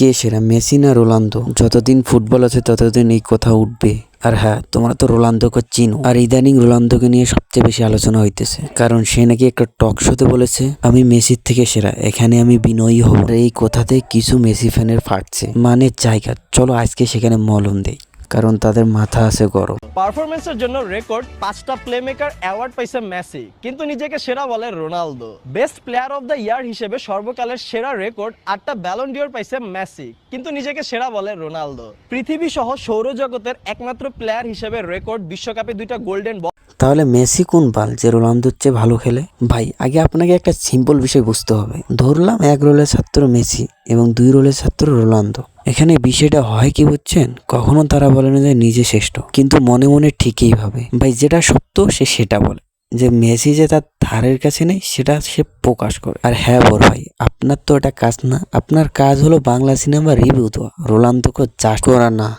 কে সেরা, মেসি না রোনালদো? যতদিন ফুটবল আছে ততদিন এই কথা উঠবে। আর হ্যাঁ, তোমরা তো রোনালদোকে চিনো, আর ইদানিং রোনালদোকে নিয়ে সবচেয়ে বেশি আলোচনা হইতেছে, কারণ সে নাকি একটা টক শোতে বলেছে আমি মেসির থেকে সেরা, এখানে আমি বিনয়ী হব। আর এই কথাতে কিছু মেসি ফ্যানের ফাটছে মানে জায়গা। চলো আজকে সেখানে মলম দেই, কারণ তাদের মাথা আছে গরম। পারফরমেন্সের জন্য রেকর্ড 5টা প্লেমেকার অ্যাওয়ার্ড পাইছে মেসি, কিন্তু নিজেকে সেরা বলে Ronaldo. Best player of the year হিসেবে সর্বকালের সেরা রেকর্ড 8টা ব্যালন ডিওর পাইছে মেসি, কিন্তু নিজেকে সেরা বলে রোনালদো। পৃথিবী সহ সৌরজগতের একমাত্র প্লেয়ার হিসেবে রেকর্ড বিশ্বকাপে 2টা গোল্ডেন বল। তাহলে মেসি কোন বাল যে রোনালদোর চেয়ে ভালো খেলে? ভাই আগে আপনাকে একটা সিম্পল বিষয় বুঝতে হবে। ধরলাম 1 রোলের ছাত্র মেসি এবং 2 রোলের ছাত্র রোনালদো। এখানে বিষয়টা হয় কি বুঝছেন, কখনো তারা বলে না যে নিজে শ্রেষ্ঠ, কিন্তু মনে মনে ঠিকই ভাবে। ভাই যেটা সত্য সে সেটা বলে, যে মেসি যে তার ধারের কাছে নেই সেটা সে প্রকাশ করে। আর হ্যাঁ বড় ভাই, আপনার তো এটা কাজ না, আপনার কাজ হলো বাংলা সিনেমা রিভিউ দেওয়া, রোনালদোকে জাজ করা না।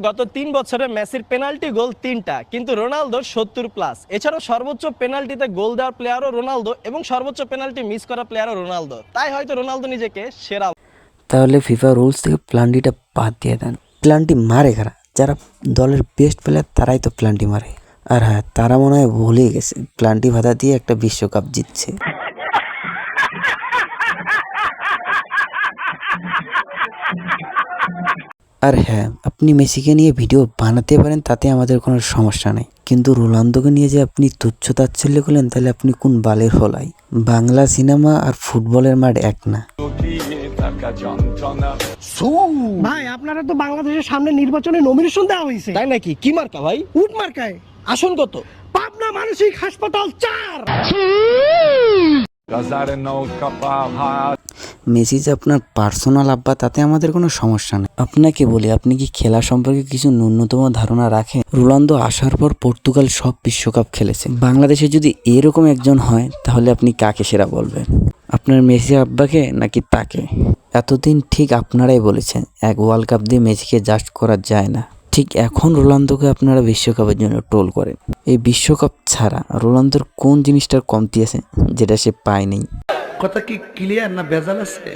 গত 3 বছরে মেসির পেনাল্টি গোল 3টা, কিন্তু রোনালদোর 70+। এছাড়াও সর্বোচ্চ পেনাল্টিতে গোল দেওয়ার প্লেয়ারও রোনালদো এবং সর্বোচ্চ পেনাল্টি মিস করা প্লেয়ারও রোনালদো। তাই হয়তো রোনালদো নিজেকে সেরা। তাহলে ফিফা রুলস থেকে প্লান্টিটা বাদ দিয়ে দেন। প্লান্টি মারে কারা? যারা দলের বেস্ট প্লেয়ার তারাই তো প্লান্টি মারে। আর হ্যাঁ, তারা মনে হয় ভুলে গেছে প্লান্টি ভাতা দিয়ে একটা বিশ্বকাপ জিতছে। আর হ্যাঁ, আপনি মেসিকে নিয়ে ভিডিও বানাতে পারেন, তাতে আমাদের কোনো সমস্যা নেই, কিন্তু রোনালদোকে নিয়ে যে আপনি তুচ্ছ তাচ্ছিল্য করলেন, তাহলে আপনি কোন বালের হলাই? বাংলা সিনেমা আর ফুটবলের মাঠ এক না। ভাই আপনারা তো বাংলাদেশের সামনে নির্বাচনে নমিনেশন দেওয়া হয়েছে, তাই নাকি? কি মার্কা ভাই? উট মার্কায়। আসন কত? পাবনা মানসিক হাসপাতাল 4। মেসি যে আপনার পার্সোনাল আব্বা, তাতে আমাদের কোনো সমস্যা নেই। আপনাকে বলি, আপনি কি খেলা সম্পর্কে কিছু ন্যূনতম ধারণা রাখেন? রোনালদো আসার পর পর্তুগাল সব বিশ্বকাপ খেলেছে। বাংলাদেশে যদি এরকম একজন হয়, তাহলে আপনি কাকে সেরা বলবেন? আপনার মেসি আব্বাকে নাকি তাকে? এতদিন ঠিক আপনারাই বলেছেন এক ওয়ার্ল্ড কাপ দিয়ে মেসিকে জাজ করা যায় না, ঠিক এখন রোনালদোকে আপনারা বিশ্বকাপের জন্য ট্রোল করেন। এই বিশ্বকাপ ছাড়া রোনালদোর কোন জিনিসটার কমতি আছে যেটা সে পায়নি? কথা কি ক্লিয়ার না ভেজাল আছে?